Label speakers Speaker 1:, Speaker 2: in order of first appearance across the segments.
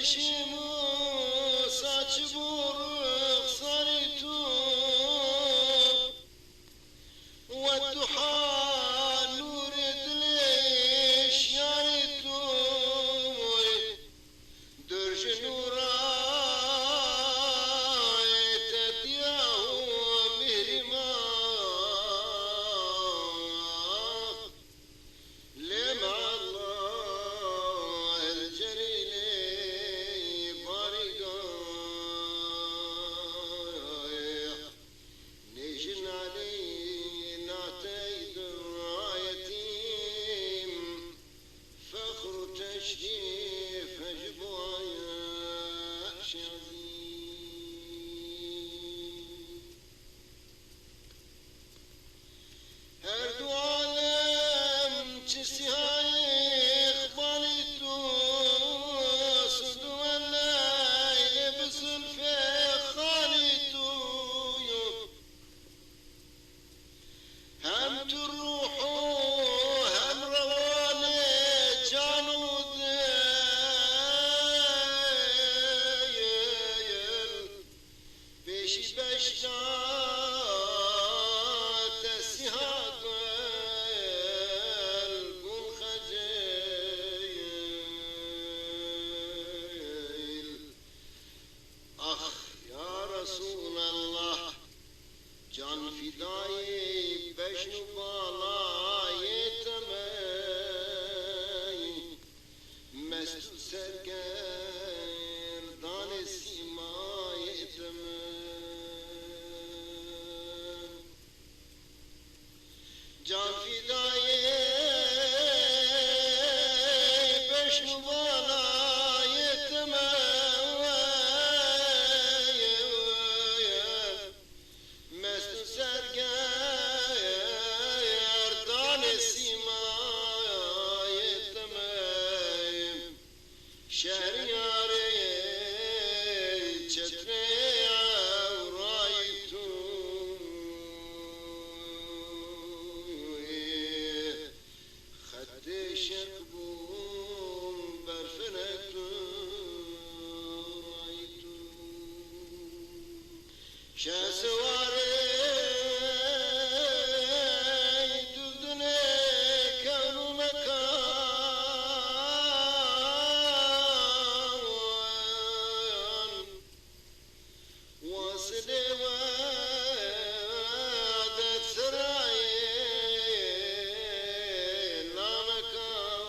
Speaker 1: چشم saçı buruk sarıtu والضحى نور دلش يارتو درج نورا تدياه مهرما لمع الله الجليل بارقا نجن علينا نعتيد رايتيم فخر تشريف جبايا شعزيم هر دو عالم تسيهاي اخبالتو صدو الليل بزلفي خالتو هم تروح هم رواني جانو ذيل بيشي بشنا تسيهاك القول خجيل أخ يا رسول الله جان فداي بشنو بالاي تمي مست سرگل دان سیمای تمي جان فداي بشنو بالاي تمي مست سرگردان سیمای تمیم شهریاری چتر اورای توی خط شرق بون برفنک توی شهسواره دودنه کانو مکان واصله وعدت سرای لا مكان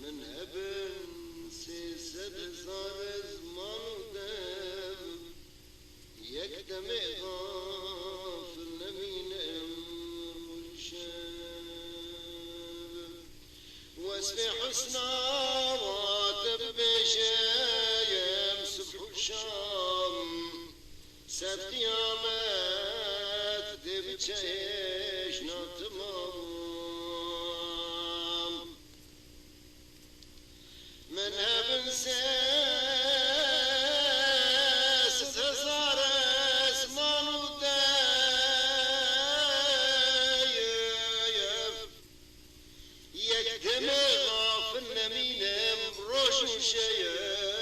Speaker 1: من ابن سيسد صار زمان ودم يقدم غافل من امر الشاب واسف حسنا واتب بشايم صبح الشام سد قيامت دبتش ناتمام من هبن ساس تزار اسمان ودايف يقدم غافل نمينم روش وشيم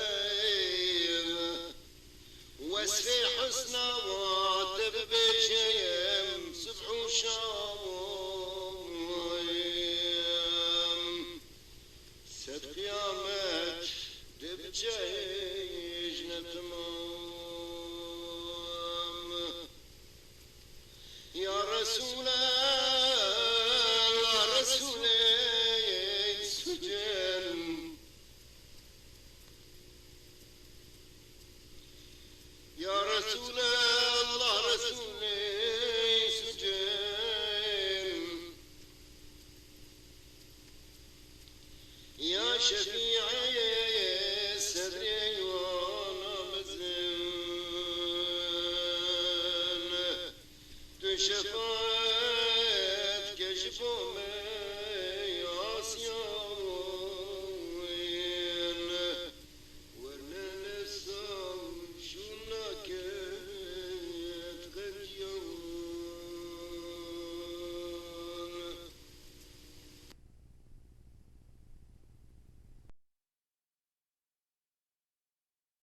Speaker 1: واسفي حسنا واتب بشيم صبح وشام سد قيامت دبجيج نتمام يا رسول الله رسولي سجن يا رسول الله رسولي سجن يا شفيعي صدري وانا مزن تشفعت كشف